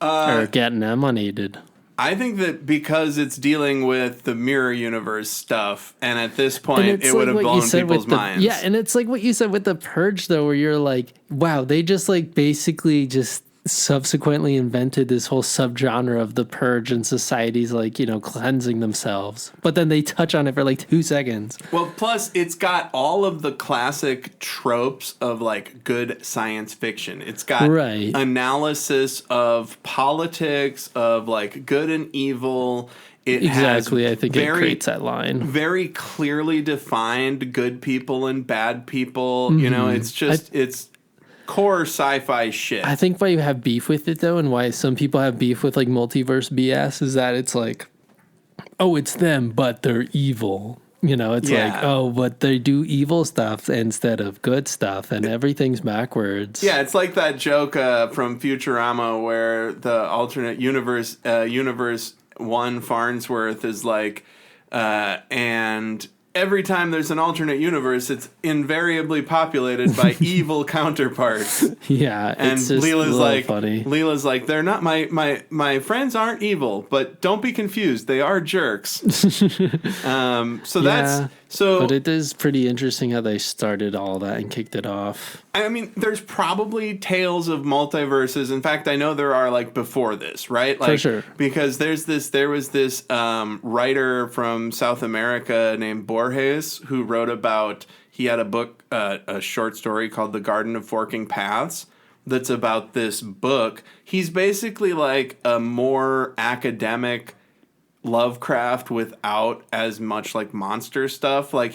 Or get nominated? I think that because it's dealing with the mirror universe stuff, and at this point, it would have blown people's minds. Yeah, and it's like what you said with The Purge, though, where you're like, wow, they just like basically just subsequently invented this whole subgenre of The Purge, and society's like, you know, cleansing themselves. But then they touch on it for like 2 seconds. Well, plus it's got all of the classic tropes of like good science fiction. It's got analysis of politics, of like good and evil. It exactly, I think it creates that line. Very clearly defined good people and bad people. You know, it's just, it's core sci-fi shit. I think why you have beef with it, though, and why some people have beef with like multiverse BS is that it's like, oh, it's them, but they're evil. You know, it's like, oh, but they do evil stuff instead of good stuff, and everything's backwards. Yeah, it's like that joke from Futurama where the alternate universe, universe 1 Farnsworth is like, and every time there's an alternate universe, it's invariably populated by evil counterparts. Yeah, and it's just Leela's like, funny. Leela's like, they're not my friends aren't evil, but don't be confused, they are jerks. But it is pretty interesting how they started all that and kicked it off. I mean, there's probably tales of multiverses. In fact, I know there are like before this, right? Like, for sure. Because there was this writer from South America named Borges who wrote about, he had a book, a short story called The Garden of Forking Paths that's about this book. He's basically like a more academic Lovecraft without as much like monster stuff. Like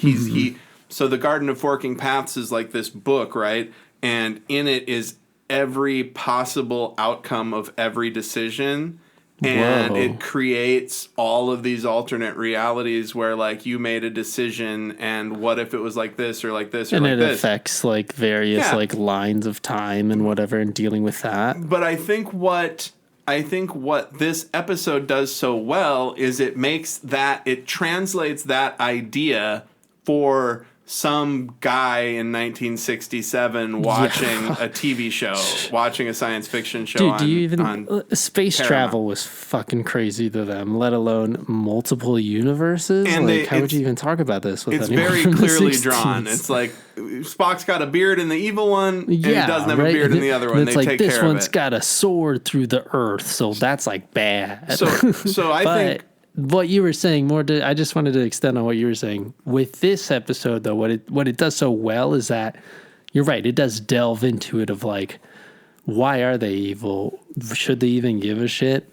so The Garden of Forking Paths is like this book, right? And in it is every possible outcome of every decision. And it creates all of these alternate realities where like you made a decision and what if it was like this or like this or like this. And it affects like various like lines of time and whatever and dealing with that. But I think what this episode does so well is it translates that idea for some guy in 1967 watching a TV show, watching a science fiction show. Dude, space travel was fucking crazy to them, let alone multiple universes. And like, how would you even talk about this with anyone? It's very clearly drawn. It's like Spock's got a beard in the evil one, and he doesn't have a beard in the other one. It's like this one's got a sword through the earth, so that's like bad. So I think. What you were saying I just wanted to extend on what you were saying with this episode, though. What it does so well is that you're right. It does delve into it of like, why are they evil? Should they even give a shit?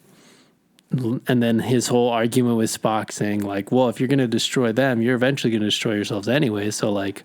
And then his whole argument with Spock saying like, well, if you're going to destroy them, you're eventually going to destroy yourselves anyway. So like,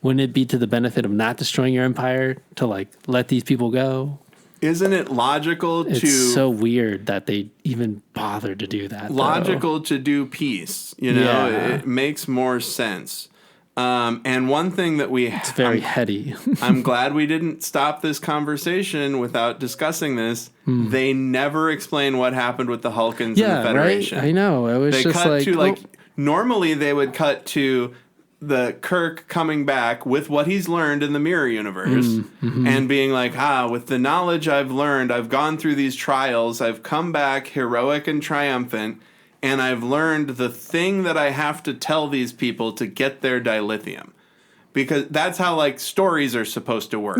wouldn't it be to the benefit of not destroying your empire to like let these people go? Isn't it logical It's so weird that they even bother to do that. Logical to do peace, you know? Yeah. It makes more sense. And one thing that it's very heady. I'm glad we didn't stop this conversation without discussing this. They never explain what happened with the Hulkans in the Federation. Right? I know. It was normally they would cut to the Kirk coming back with what he's learned in the mirror universe and being like, with the knowledge I've learned, I've gone through these trials, I've come back heroic and triumphant, and I've learned the thing that I have to tell these people to get their dilithium. Because that's how like stories are supposed to work.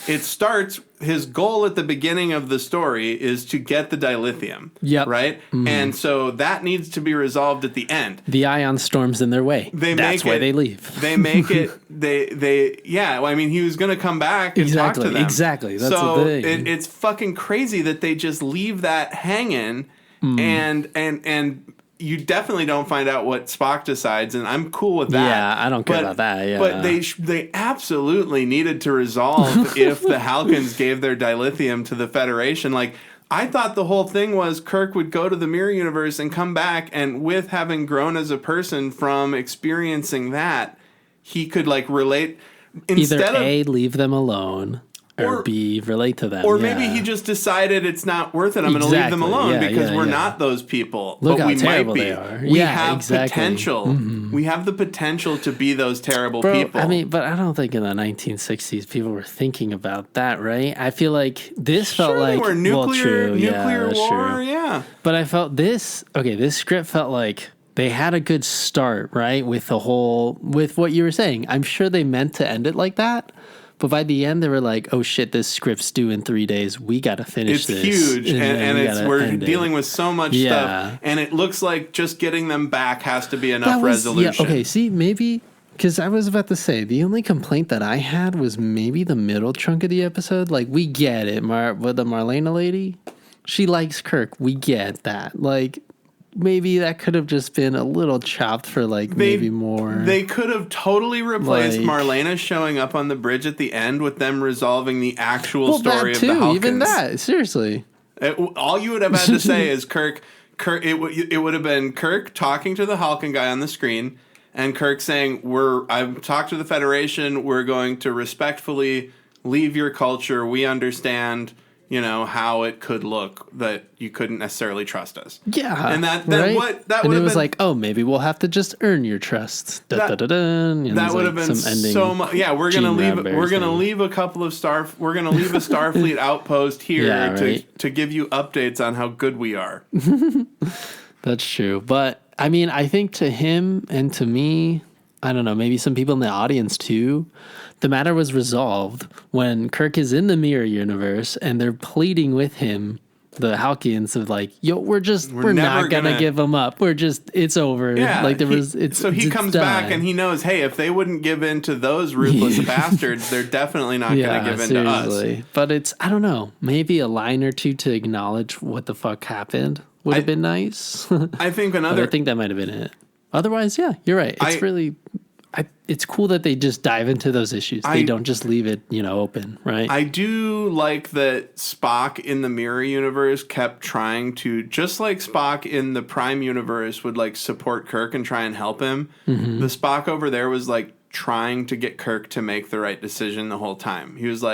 It starts, his goal at the beginning of the story is to get the dilithium. Yep. Right? And so that needs to be resolved at the end. The ion storm's in their way. That's why they leave. They make it, I mean, he was going to come back and talk to them. Exactly. That's the thing. It's fucking crazy that they just leave that hanging and you definitely don't find out what Spock decides, and I'm cool with that. Yeah, I don't care about that. Yeah, but they absolutely needed to resolve if the Halkans gave their dilithium to the Federation. Like, I thought the whole thing was Kirk would go to the mirror universe and come back, and with having grown as a person from experiencing that, he could like relate. Either leave them alone, or B, relate to them. Or maybe he just decided it's not worth it. I'm going to leave them alone because we're not those people. Look but how we terrible might be. they are. We have potential. Mm-hmm. We have the potential to be those terrible people. I mean, but I don't think in the 1960s people were thinking about that, right? I feel like this felt like... They were nuclear war, true. yeah. But I felt this script felt like they had a good start, right? With what you were saying. I'm sure they meant to end it like that. But by the end, they were like, "Oh shit, this script's due in 3 days. We got to finish this." It's huge, and we're dealing with so much stuff, and it looks like just getting them back has to be enough resolution. Yeah, okay, see, maybe because I was about to say the only complaint that I had was maybe the middle chunk of the episode. Like, we get it, with the Marlena lady, she likes Kirk. We get that, like. Maybe that could have just been a little chopped for maybe more. They could have totally replaced Marlena showing up on the bridge at the end with them resolving the actual story of the Halkins. Even that, seriously. All you would have had to say is Kirk. It would have been Kirk talking to the Halkin guy on the screen, and Kirk saying, "I've talked to the Federation. We're going to respectfully leave your culture. We understand." How it could look that you couldn't necessarily trust us. Yeah. And that right? would have been like, oh, maybe we'll have to just earn your trust. That would have been so much. Yeah, we're going to leave a couple of we're going to leave a Starfleet outpost here to give you updates on how good we are. That's true. But I mean, I think to him and to me, I don't know, maybe some people in the audience too, the matter was resolved when Kirk is in the mirror universe and they're pleading with him, the Halkians, of like, yo, we're not gonna give him up. It's over. Yeah, so he comes back and he knows, hey, if they wouldn't give in to those ruthless bastards, they're definitely not gonna give in to us. But I don't know, maybe a line or two to acknowledge what the fuck happened would have been nice. I think that might have been it. Otherwise, yeah, you're right. It's cool that they just dive into those issues. They don't just leave it, open, right? I do like that Spock in the Mirror universe kept trying to, just like Spock in the Prime universe would support Kirk and try and help him. Mm-hmm. The Spock over there was trying to get Kirk to make the right decision the whole time. He was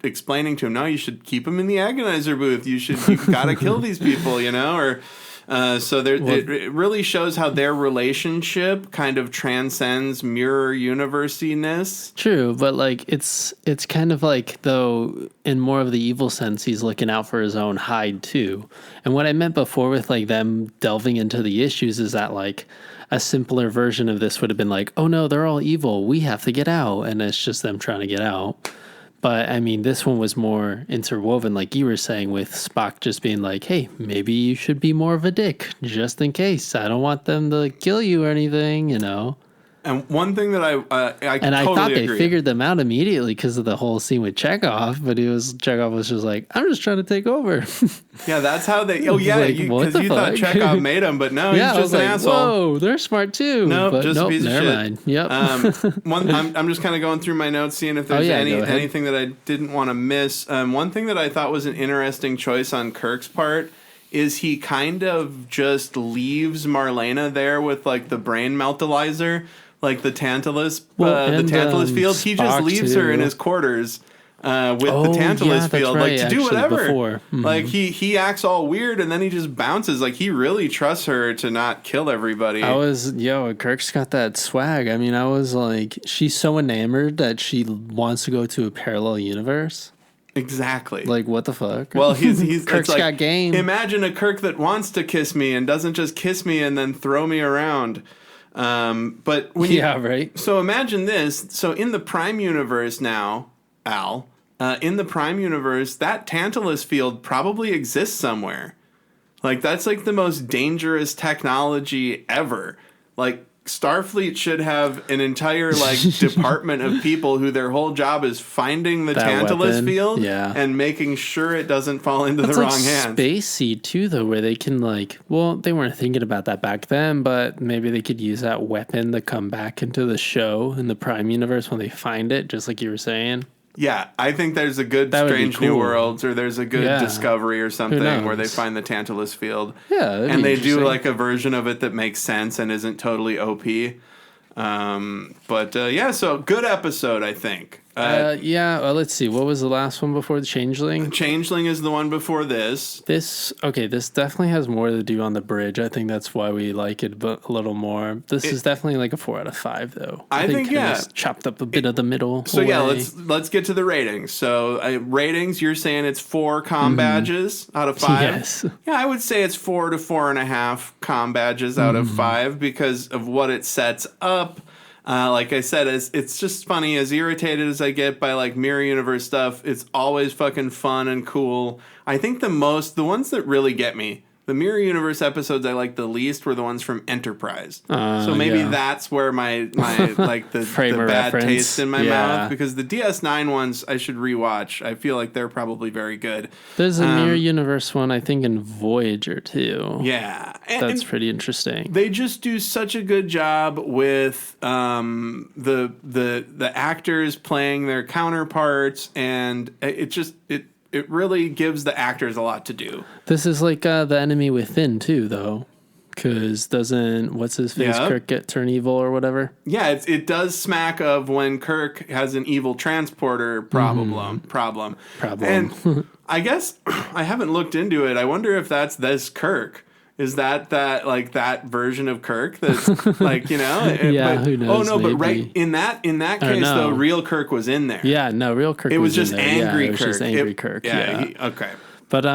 explaining to him, no, you should keep him in the agonizer booth. You've got to kill these people, or... it really shows how their relationship kind of transcends mirror universe-ness. True, but it's kind of though in more of the evil sense, he's looking out for his own hide too. And what I meant before with them delving into the issues is that a simpler version of this would have been oh no, they're all evil, we have to get out, and it's just them trying to get out. But, I mean, this one was more interwoven, like you were saying, with Spock just being hey, maybe you should be more of a dick, just in case. I don't want them to kill you or anything, And one thing that I totally thought they figured them out immediately because of the whole scene with Chekhov, but Chekhov was just I'm just trying to take over. Yeah, that's how they... Oh, yeah, because you thought Chekhov made him, but no, he's just an asshole. Whoa, they're smart too. Nope, just a piece of shit. Never mind. Yep. I'm just kind of going through my notes, seeing if there's anything that I didn't want to miss. One thing that I thought was an interesting choice on Kirk's part is he kind of just leaves Marlena there with the brain meltalizer. The Tantalus, the Tantalus field. He just leaves her in his quarters with the Tantalus field, to do whatever. Mm-hmm. He acts all weird, and then he just bounces. He really trusts her to not kill everybody. Kirk's got that swag. I mean, I was she's so enamored that she wants to go to a parallel universe. Exactly. What the fuck? Well, he's Kirk's got game. Imagine a Kirk that wants to kiss me and doesn't just kiss me and then throw me around. But when right. So imagine this. So in the Prime universe now, Al, in the Prime universe, that Tantalus field probably exists somewhere. That's the most dangerous technology ever. Starfleet should have an entire department of people who their whole job is finding the Tantalus field and making sure it doesn't fall into the wrong hands. Spacey too, though, where they can they weren't thinking about that back then, but maybe they could use that weapon to come back into the show in the Prime universe when they find it, just like you were saying. Yeah, I think there's a good Strange New Worlds, or there's a good Discovery or something where they find the Tantalus field. Yeah, and they do a version of it that makes sense and isn't totally OP. So good episode, I think. Yeah, well, let's see. What was the last one before the Changeling? Changeling is the one before this. This definitely has more to do on the bridge. I think that's why we like it a little more. This is definitely like a 4 out of 5, though. I think yeah, just chopped up a bit of the middle. So yeah, let's get to the ratings. So ratings, you're saying it's 4 comm badges out of 5. Yes. Yeah, I would say it's 4 to 4.5 comm badges out of 5 because of what it sets up. Like I said, it's just funny. As irritated as I get by like Mirror Universe stuff, it's always fucking fun and cool. I think the ones that really get me, the Mirror Universe episodes I like the least were the ones from Enterprise. So maybe that's where my like the bad reference. Taste in my mouth, because the DS9 ones I should rewatch. I feel like they're probably very good. There's a Mirror Universe one I think in Voyager too. Yeah. That's pretty interesting. They just do such a good job with the actors playing their counterparts, and it really gives the actors a lot to do. This is like The Enemy Within too, though, because doesn't what's his face Kirk get turn evil or whatever? Yeah, it does smack of when Kirk has an evil transporter problem. And I guess I haven't looked into it. I wonder if that's this Kirk. Is that version of Kirk that's like, you know? Who knows? Oh no, maybe. But right in that case though, real Kirk was in there. Yeah, no, real Kirk. It was just in there. angry Kirk. It was just angry Kirk. Yeah. Okay. But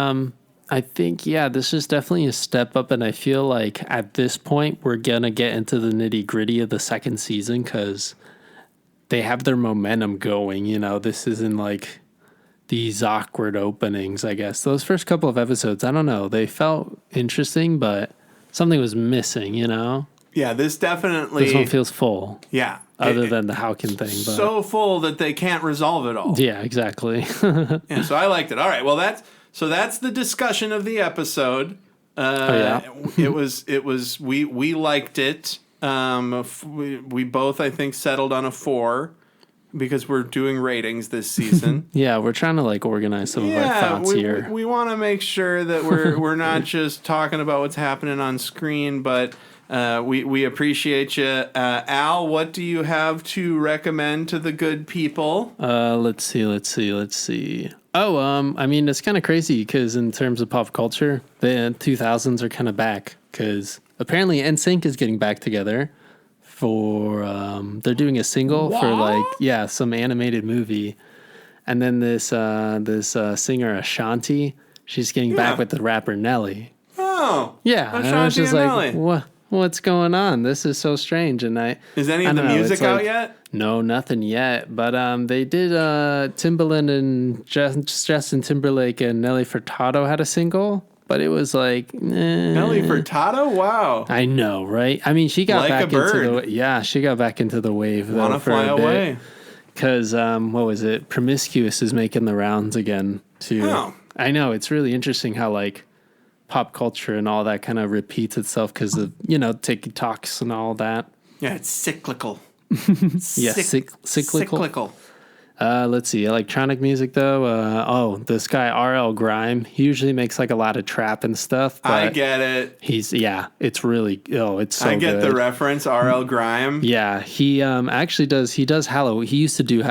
I think this is definitely a step up, and I feel like at this point we're gonna get into the nitty gritty of the second season because they have their momentum going. You know, this isn't like these awkward openings, I guess. Those first couple of episodes, I don't know, they felt interesting, but something was missing, you know? Yeah, this one feels full. Yeah. Other than the Howkin thing. But. So full that they can't resolve it all. Yeah, exactly. Yeah, so I liked it. All right, well, that's the discussion of the episode. We liked it. We both, I think, settled on a 4. Because we're doing ratings this season. Yeah, we're trying to like organize some of our thoughts here. We want to make sure that we're not just talking about what's happening on screen, but we appreciate you. Al, what do you have to recommend to the good people? Let's see. Oh, I mean, it's kind of crazy because in terms of pop culture, the 2000s are kind of back because apparently NSYNC is getting back together. They're doing a single for some animated movie, and then this singer Ashanti, she's getting back with the rapper Nelly. Oh, yeah, Ashanti and I was just like, Nelly. What's going on? This is so strange. And is any of the music out yet? No, nothing yet. But they did. Timbaland and Justin Timberlake and Nelly Furtado had a single. But it was like Nelly Furtado. Wow, I know, right? I mean, she got like back a bird. She got back into the wave. Wanna fly away? Because what was it? Promiscuous is making the rounds again too. Oh. I know, it's really interesting how like pop culture and all that kind of repeats itself because of TikToks and all that. Yeah, it's cyclical. Cyclical. Let's see. Electronic music, though. This guy, RL Grime, he usually makes like a lot of trap and stuff. But I get it. It's really, it's so I get good. the reference, RL Grime. Yeah, he actually does Halloween. He used to do,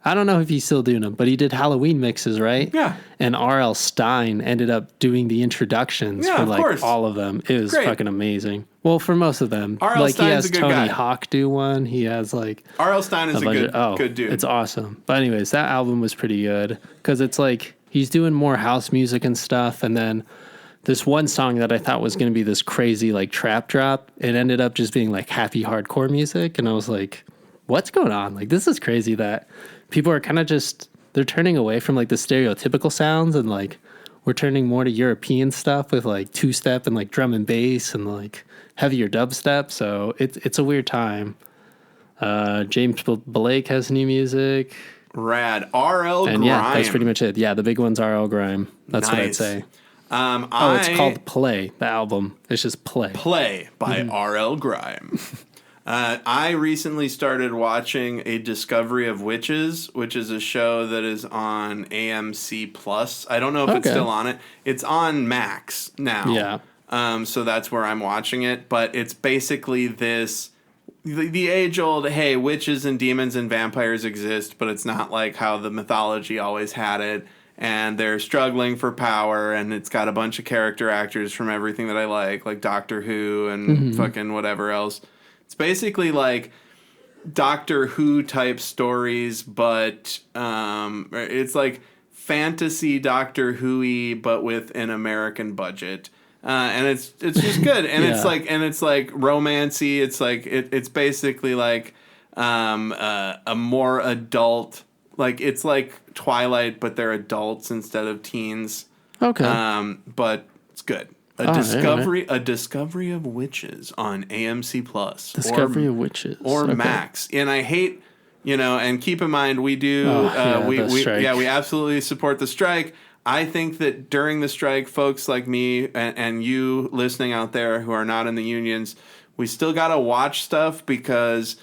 I don't know if he's still doing them, but he did Halloween mixes, right? Yeah. And R.L. Stein ended up doing the introductions for like all of them. It was fucking amazing. Well, for most of them. R.L. Stein's a good guy. He has Tony Hawk do one. He has like... R.L. Stein is a good dude. It's awesome. But anyways, that album was pretty good because it's like he's doing more house music and stuff. And then this one song that I thought was going to be this crazy like trap drop, it ended up just being like happy hardcore music. And I was like, what's going on? Like, this is crazy that... people are kind of they're turning away from like the stereotypical sounds and like we're turning more to European stuff with like two-step and like drum and bass and like heavier dubstep. So it's a weird time. James Blake has new music. Rad. RL Grime. And yeah, that's pretty much it. Yeah, the big one's RL Grime. That's what I'd say. It's called Play, the album. It's just Play. Play by RL Grime. I recently started watching A Discovery of Witches, which is a show that is on AMC Plus. I don't know if it's still on it. It's on Max now. Yeah. So that's where I'm watching it. But it's basically this the age-old, hey, witches and demons and vampires exist, but it's not like how the mythology always had it. And they're struggling for power, and it's got a bunch of character actors from everything that I like Doctor Who and fucking whatever else. It's basically like Doctor Who type stories, but it's like fantasy Doctor Who-y, but with an American budget. And it's just good. And it's like romancy. It's like it's basically like a more adult, like it's like Twilight, but they're adults instead of teens. Okay. But it's good. A discovery of witches on AMC Plus. Discovery of Witches or Max. And I hate, and keep in mind we we absolutely support the strike. I think that during the strike, folks like me and you listening out there who are not in the unions, we still got to watch stuff, because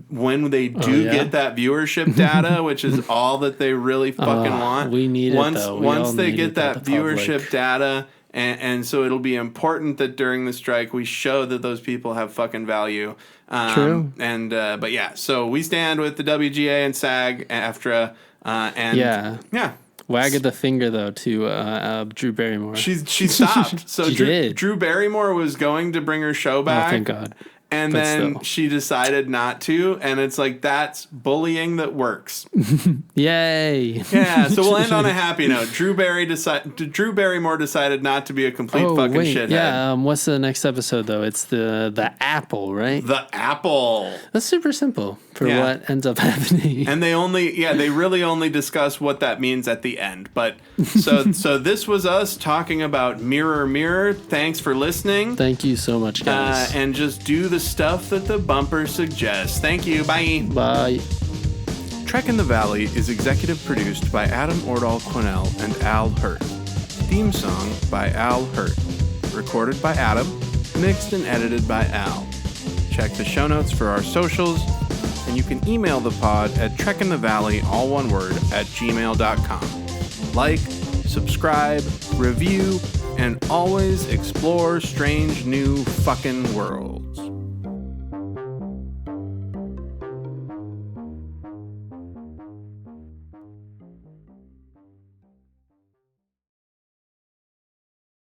when they do get that viewership data, which is all that they really fucking want, we need once, it though. Once they get that viewership data, and so it'll be important that during the strike we show that those people have fucking value. True. And but yeah, so we stand with the WGA and SAG, AFTRA, and yeah. Wagged the finger though to Drew Barrymore. She stopped. So she did. Drew Barrymore was going to bring her show back. Oh, thank God. And but then still. She decided not to, and it's like, that's bullying that works. Yay! Yeah, so we'll end on a happy note. Drew Barrymore decided not to be a complete fucking shithead. Yeah, what's the next episode though? It's the apple, right? The apple. That's super simple for what ends up happening. And they really only discuss what that means at the end. But so this was us talking about Mirror Mirror. Thanks for listening. Thank you so much, guys. And just do the stuff that the bumper suggests. Thank you. Bye. Bye. Trek in the Valley is executive produced by Adam Ordall Quinnell and Al Hirt. Theme song by Al Hirt. Recorded by Adam. Mixed and edited by Al. Check the show notes for our socials, and you can email the pod at trekinthevalley, all one word, @gmail.com. Like, subscribe, review, and always explore strange new fucking worlds.